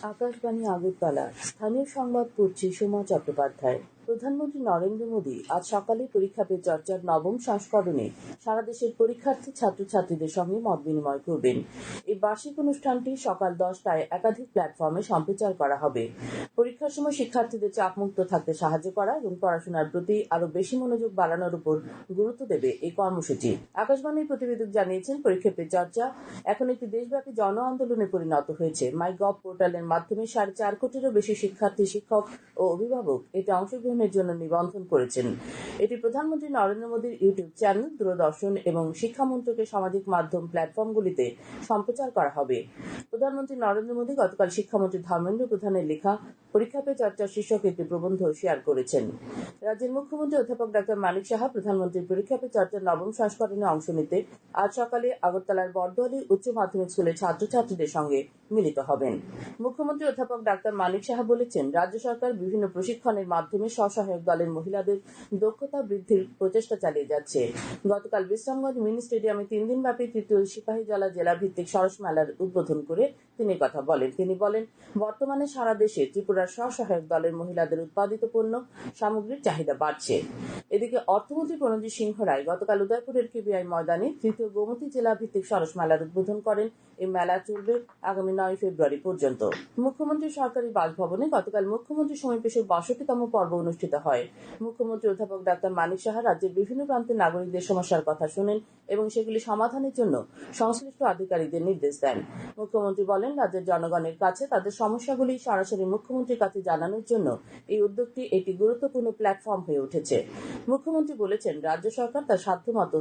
আকাশবাণী আগরতলা। স্থানীয় সংবাদ পড়ছি সোমা চট্টোপাধ্যায়। প্রধানমন্ত্রী নরেন্দ্র মোদী আজ সকালে পরীক্ষা পে চর্চার নবম সংস্করণে সারা দেশের পরীক্ষার্থী ছাত্রছাত্রীদের সঙ্গে মত বিনিময় করবেন। এই বার্ষিক অনুষ্ঠানটি সকাল 10টায় একাধিক প্ল্যাটফর্মে সম্প্রচার করা হবে। পরীক্ষার সময় শিক্ষার্থীদের চাপমুক্ত থাকতে সাহায্য করা এবং পড়াশোনার প্রতি আরো বেশি মনোযোগ বাড়ানোর উপর গুরুত্ব দেবে এই কর্মসূচি। আকাশবাণীর প্রতিবেদক জানিয়েছেন, পরীক্ষা পে চর্চা এখন একটি দেশব্যাপী জন আন্দোলনে পরিণত হয়েছে। মাইগভ পোর্টালের মাধ্যমে 4.5 কোটিরও বেশি শিক্ষার্থী, শিক্ষক ও অভিভাবক এতে অংশগ্রহণের জন্য নিবন্ধন করেছেন। এটি প্রধানমন্ত্রী নরেন্দ্র মোদীর ইউটিউব চ্যানেল, দূরদর্শন এবং শিক্ষা মন্ত্রকের সামাজিক মাধ্যম প্ল্যাটফর্মগুলিতে সম্প্রচার করা হবে। প্রধানমন্ত্রী নরেন্দ্র মোদী গতকাল শিক্ষামন্ত্রী ধর্মেন্দ্র প্রধানের লেখা পরীক্ষা পে চর্চা শীর্ষক একটি প্রবন্ধ শেয়ার করেছেন। রাজ্যের মুখ্যমন্ত্রী অধ্যাপক ডাক্তার মানিক সাহা প্রধানমন্ত্রীর পরীক্ষা পে চর্চার নবম সংস্করণে অংশ নিতে আজ সকালে আগরতলার বড়দুয়ালি উচ্চ মাধ্যমিক স্কুলের ছাত্রছাত্রীদের সঙ্গে মিলিত হবেন। মুখ্যমন্ত্রী অধ্যাপক ডাক্তার মানিক সাহা বলেছেন, রাজ্য সরকার বিভিন্ন প্রশিক্ষণের মাধ্যমে স্বসহায়ক দলের মহিলাদের দক্ষতা বৃদ্ধির প্রচেষ্টা চালিয়ে যাচ্ছে। গতকাল বিশ্রামগঞ্জ মিনি স্টেডিয়ামে 3 দিনব্যাপী তৃতীয় সিপাহীজলা জেলা ভিত্তিক সরস মেলার উদ্বোধন করে তিনি কথা বলেন। তিনি বলেন, বর্তমানে সারা দেশে ত্রিপুরার স্বসহায়ক দলের মহিলাদের উৎপাদিত পণ্য সামগ্রীর চাহিদা বাড়ছে। এদিকে অর্থমন্ত্রী প্রণজিৎ সিংহ রায় গতকাল উদয়পুরের কেবিআই ময়দানে তৃতীয় গোমতী জেলা ভিত্তিক সরস মেলার উদ্বোধন করেন। এই মেলা চলবে আগামী 9 ফেব্রুয়ারি পর্যন্ত। মুখ্যমন্ত্রীর সরকারি বাসভবনে গতকাল মুখ্যমন্ত্রী সমীপের 62তম পর্ব অনুষ্ঠিত হয়। মুখ্যমন্ত্রী অধ্যাপক ডাক্তার মানিক সাহা রাজ্যের বিভিন্ন প্রান্তের নাগরিকদের সমস্যার কথা শোনেন এবং সেগুলি সমাধানের জন্য সংশ্লিষ্ট আধিকারিকদের নির্দেশ দেন। মুখ্যমন্ত্রী বলেন, রাজ্যের জনগণের কাছে তাদের সমস্যাগুলি সরাসরি মুখ্যমন্ত্রীর কাছে জানানোর জন্য এই উদ্যোগটি একটি গুরুত্বপূর্ণ প্ল্যাটফর্ম হয়ে উঠেছে। মুখ্যমন্ত্রী বলেছেন, রাজ্য সরকার তার সাধ্যমতো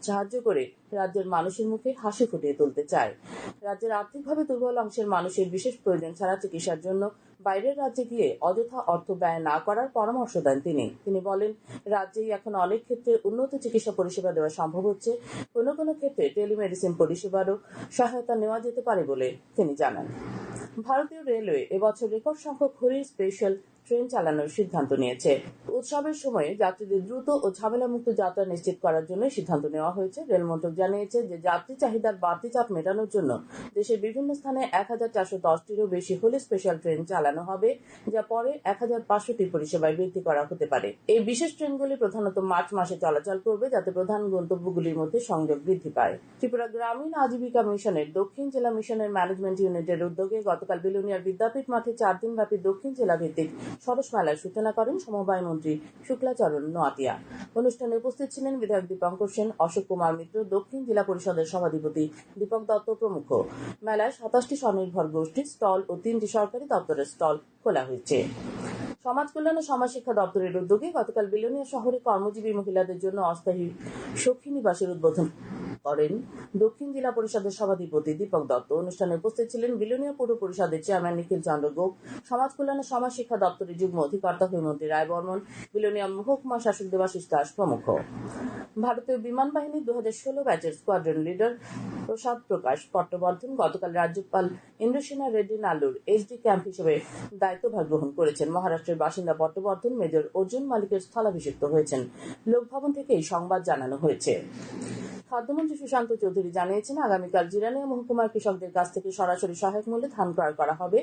সাহায্য করে রাজ্যের মানুষের মুখে হাসি ফুটিয়ে তুলতে চায়। রাজ্যের আর্থিকভাবে দুর্বল অংশের মানুষের বিশেষ প্রয়োজন ছাড়া চিকিৎসার জন্য বাইরের রাজ্যে গিয়ে অযথা অর্থ ব্যয় না করার পরামর্শ দেন তিনি বলেন, রাজ্যেই এখন অনেক ক্ষেত্রে উন্নত চিকিৎসা পরিষেবা দেওয়া সম্ভব হচ্ছে। কোনো কোনো ক্ষেত্রে টেলিমেডিসিন পরিষেবারও সহায়তা নেওয়া যেতে পারে বলে তিনি জানান। ভারতীয় রেলওয়ে এবছর রেকর্ড সংখ্যক হোলি স্পেশাল ট্রেন চালানোর সিদ্ধান্ত নিয়েছে। উৎসবের সময়ে যাত্রীদের দ্রুত ও ঝামেলামুক্ত যাত্রা নিশ্চিত করার জন্য সিদ্ধান্ত নেওয়া হয়েছে। রেল মন্ত্রক জানিয়েছে যে যাত্রী চাহিদার বাড়তি চাপ মেটানোর জন্য দেশের বিভিন্ন স্থানে 1410টিরও বেশি হোলি স্পেশাল ট্রেন চালানো হবে, যা পরে 1500টি পরিষেবায় বৃদ্ধি করা হতে পারে। এই বিশেষ ট্রেনগুলি প্রধানত মার্চ মাসে চলাচল করবে, যাতে প্রধান গন্তব্যগুলির মধ্যে সংযোগ বৃদ্ধি পায়। ত্রিপুরা গ্রামীণ আজীবিকা মিশনের দক্ষিণ জেলা মিশনের ম্যানেজমেন্ট ইউনিটের উদ্যোগে গতকাল বিলোনিয়ার বিদ্যাপীঠ মাঠে 4 দিনব্যাপী দক্ষিণ জেলা ভিত্তিক সরস মেলার সূচনা করেন সমবায় মন্ত্রী শুক্লাচরণ নোয়াটিয়া। অনুষ্ঠানে উপস্থিত ছিলেন বিধায়ক দীপঙ্কর সেন, অশোক কুমার মিত্র, দক্ষিণ জেলা পরিষদের সভাধিপতি দীপক দত্ত প্রমুখ। মেলায় 27টি স্বনির্ভর গোষ্ঠীর স্টল ও 3টি সরকারি দপ্তরের স্টল খোলা হয়েছে। সমাজ কল্যাণ ও সমাজ শিক্ষা দপ্তরের উদ্যোগে গতকাল বিলোনিয়া শহরে কর্মজীবী মহিলাদের জন্য অস্থায়ী সখী নিবাসের উদ্বোধন করেন দক্ষিণ জেলা পরিষদের সভাধিপতি দীপক দত্ত। অনুষ্ঠানে উপস্থিত ছিলেন বিলোনিয়া পৌর পরিষদের চেয়ারম্যান নিখিল চন্দ্র গোপ, সমাজ কল্যাণ ও সমাজ শিক্ষা দপ্তরের যুগ্ম অধিকর্তা হৈমন্তী রায় বর্মন, বিলোনিয়া মহকুমা শাসক দেবাশিস দাস প্রমুখ। ভারতীয় বিমান বাহিনীর 2016 ব্যাচের স্কোয়াড্রন লিডার প্রসাদ প্রকাশ পট্টবর্ধন গতকাল রাজ্যপাল ইন্দ্রসেনা রেড্ডি নাল্লুর এসডি ক্যাম্প হিসেবে দায়িত্বভার গ্রহণ করেছেন। মহারাষ্ট্রের বাসিন্দা পট্টবর্ধন মেজর অর্জুন মালিকের স্থলাভিষিক্ত হয়েছেন। লোকভবন থেকে এই সংবাদ জানানো হয়েছে। খাদ্যমন্ত্রী সুশান্ত চৌধুরী জানিয়েছেন, আগামীকাল জিরানিয়া মহকুমার কৃষকদের কাছ থেকে সরাসরি সহায়ক মূল্যে ধান ক্রয় করা হবে।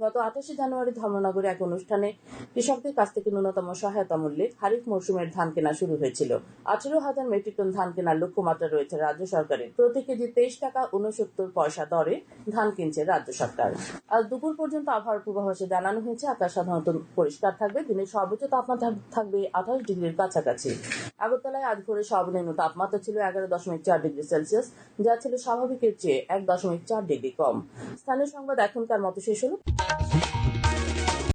গত 28 জানুয়ারি ধর্মনগরে এক অনুষ্ঠানে কৃষকদের কাছ থেকে ন্যূনতম সহায়তা মূল্যে খারিফ মৌসুমের ধান কেনা শুরু হয়েছিল। 18,000 মেট্রিক টন ধান কেনার লক্ষ্যমাত্রা রয়েছে রাজ্য সরকারের। প্রতি কেজি 23 টাকা 69 পয়সা দরে ধান কিনছে রাজ্য সরকার। আজ দুপুর পর্যন্ত আবহাওয়ার পূর্বাভাসে জানানো হয়েছে, আকাশ সাধারণত পরিষ্কার থাকবে। দিনের সর্বোচ্চ তাপমাত্রা থাকবে 28 ডিগ্রির কাছাকাছি। আগরতলায় আজ ভোরে সর্বনিম্ন তাপমাত্রা ছিল 11.4 ডিগ্রি সেলসিয়াস, যা ছিল স্বাভাবিকের চেয়ে 1.4 ডিগ্রি কম। স্থানীয় সংবাদ এখনকার মতো শেষ হলো।